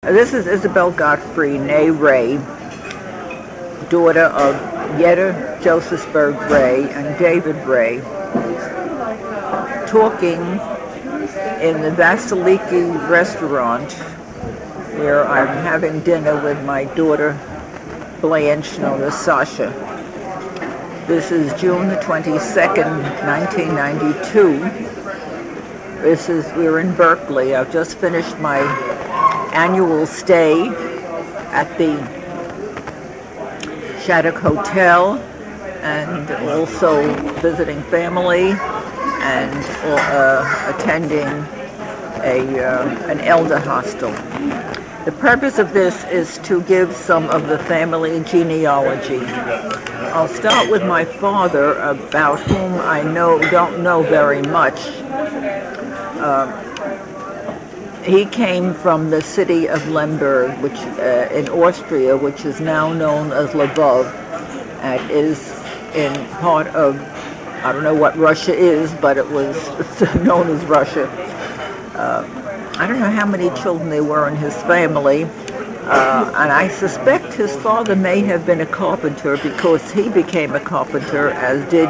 This is Isabelle Gottfried, née Ray, daughter of Yetta Josephsberg Ray and David Ray, talking in the Vasiliki restaurant where I'm having dinner with my daughter Blanche, known as Sasha. This is June the 22nd, 1992. We're in Berkeley. I've just finished my annual stay at the Shattuck Hotel and also visiting family and attending an elder hostel. The purpose of this is to give some of the family genealogy. I'll start with my father, about whom I don't know very much. He came from the city of Lemberg, which in Austria, which is now known as Lvov, and is in part of, I don't know what Russia is, but it's known as Russia. I don't know how many children there were in his family, and I suspect his father may have been a carpenter because he became a carpenter, as did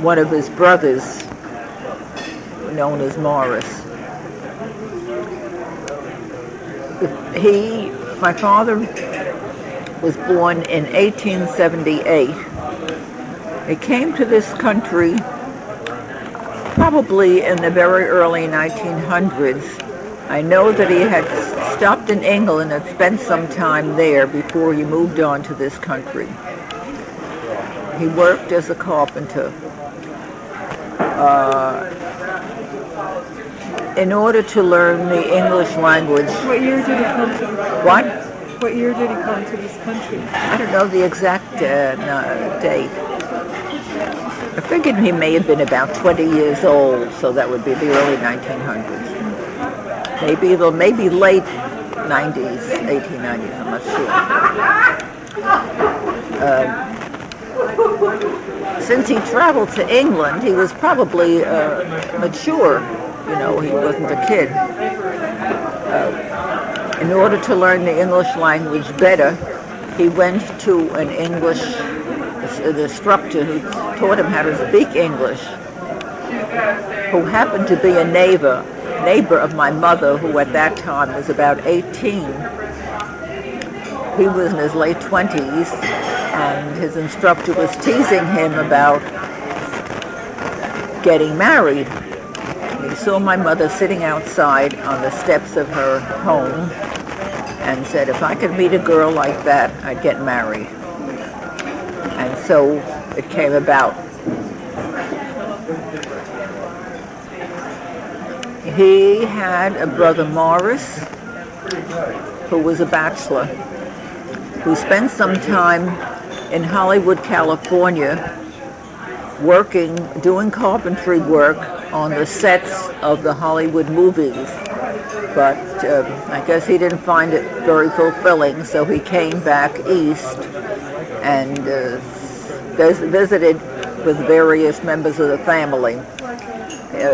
one of his brothers, known as Morris. My father was born in 1878. He came to this country probably in the very early 1900s. I know that he had stopped in England and spent some time there before he moved on to this country. He worked as a carpenter. In order to learn the English language. What year did he come to? What? What year did he come to this country? I don't know the exact date. I figured he may have been about 20 years old, so that would be the early 1900s. Maybe late 90s, 1890s, I'm not sure. Since he traveled to England, he was probably mature. You know, he wasn't a kid. In order to learn the English language better, he went to an instructor who taught him how to speak English, who happened to be a neighbor of my mother, who at that time was about 18. He was in his late 20s, and his instructor was teasing him about getting married. He saw my mother sitting outside on the steps of her home and said, if I could meet a girl like that, I'd get married. And so it came about. He had a brother, Morris, who was a bachelor, who spent some time in Hollywood, California, doing carpentry work on the sets of the Hollywood movies, but I guess he didn't find it very fulfilling, so he came back east and visited with various members of the family.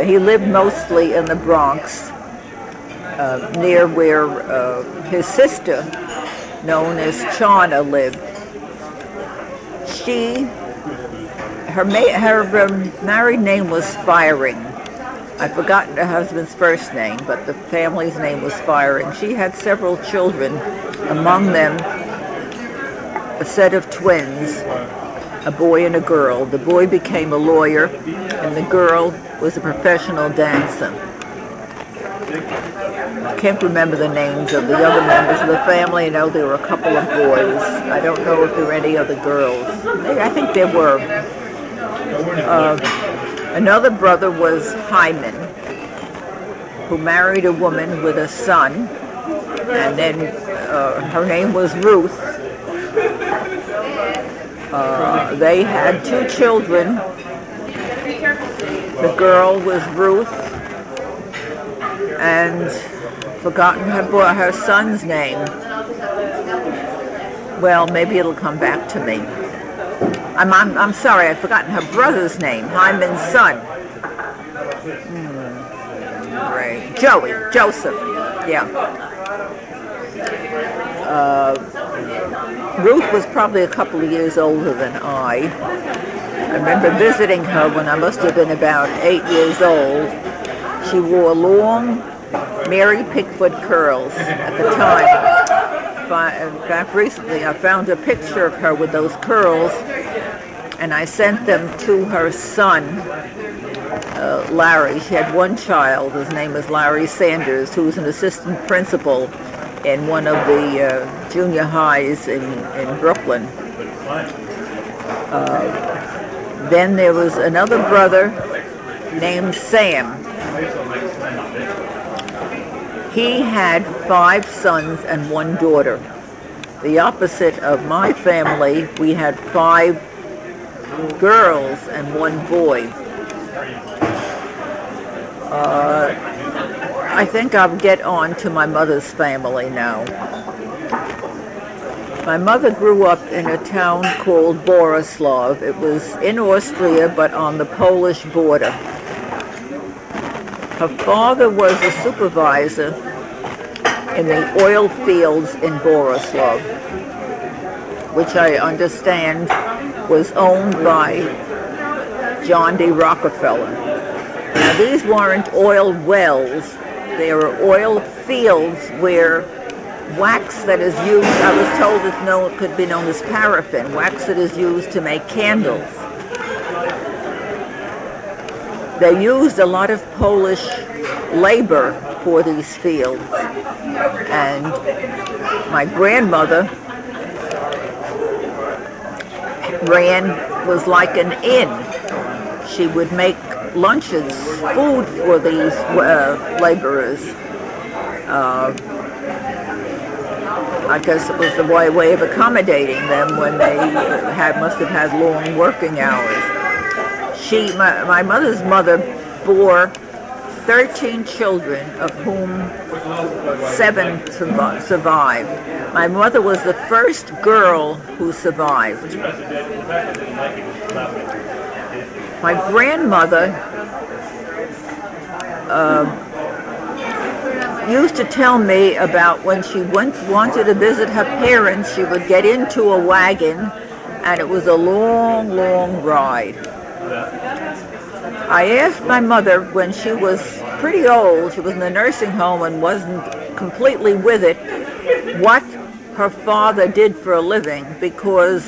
He lived mostly in the Bronx, near where his sister, known as Chana, lived. Her married name was Firing. I've forgotten her husband's first name, but the family's name was Firing. She had several children, among them a set of twins, a boy and a girl. The boy became a lawyer, and the girl was a professional dancer. I can't remember the names of the other members of the family. I know there were a couple of boys. I don't know if there were any other girls. I think there were. Another brother was Hyman, who married a woman with a son, and then her name was Ruth. They had two children. The girl was Ruth, and forgotten her son's name. Well, maybe it'll come back to me. I'm sorry, I've forgotten her brother's name, Hyman's son. Right. Joseph. Yeah. Ruth was probably a couple of years older than I. I remember visiting her when I must have been about 8 years old. She wore long Mary Pickford curls at the time. In fact, recently I found a picture of her with those curls, and I sent them to her son, Larry. She had one child. His name was Larry Sanders, who was an assistant principal in one of the junior highs in Brooklyn. Then there was another brother named Sam. He had 5 sons and 1 daughter. The opposite of my family, we had 5 girls and 1 boy. I think I'll get on to my mother's family now. My mother grew up in a town called Borislav. It was in Austria, but on the Polish border. Her father was a supervisor in the oil fields in Borislav, which I understand was owned by John D. Rockefeller. Now, these weren't oil wells. They were oil fields where wax that is used, I was told it could be known as paraffin, wax that is used to make candles. They used a lot of Polish labor for these fields. And my grandmother was like an inn. She would make lunches, food for these laborers. I guess it was the way of accommodating them when they must have had long working hours. My mother's mother bore 13 children, of whom 7 survived. My mother was the first girl who survived. My grandmother used to tell me about when she wanted to visit her parents, she would get into a wagon, and it was a long, long ride. I asked my mother when she was pretty old, she was in a nursing home and wasn't completely with it, what her father did for a living, because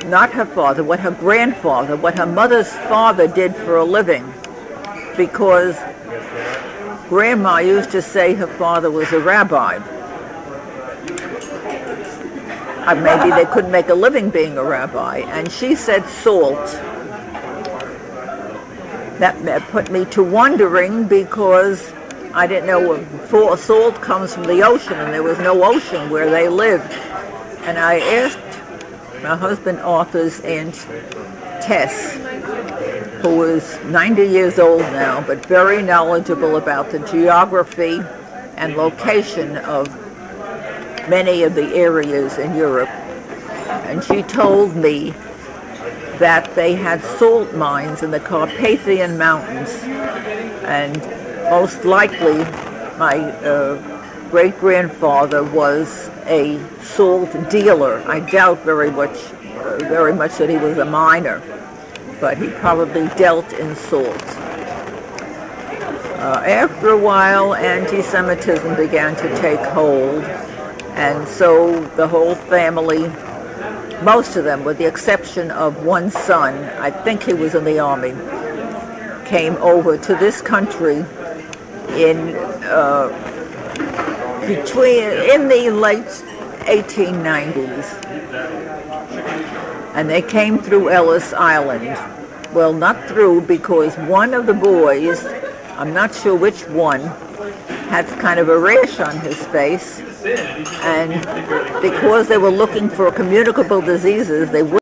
not her father, what her grandfather, what her mother's father did for a living, because Grandma used to say her father was a rabbi. Maybe they couldn't make a living being a rabbi, and she said salt. That put me to wondering, because I didn't know salt comes from the ocean, and there was no ocean where they lived. And I asked my husband Arthur's Aunt Tess, who is 90 years old now, but very knowledgeable about the geography and location of many of the areas in Europe. And she told me that they had salt mines in the Carpathian Mountains, and most likely my great-grandfather was a salt dealer. I doubt very much that he was a miner, but he probably dealt in salt. After a while, anti-Semitism began to take hold, and so the whole family, most of them, with the exception of one son, I think he was in the army, came over to this country in the late 1890s. And they came through Ellis Island. Well, not through, because one of the boys, I'm not sure which one, had kind of a rash on his face, and because they were looking for communicable diseases, they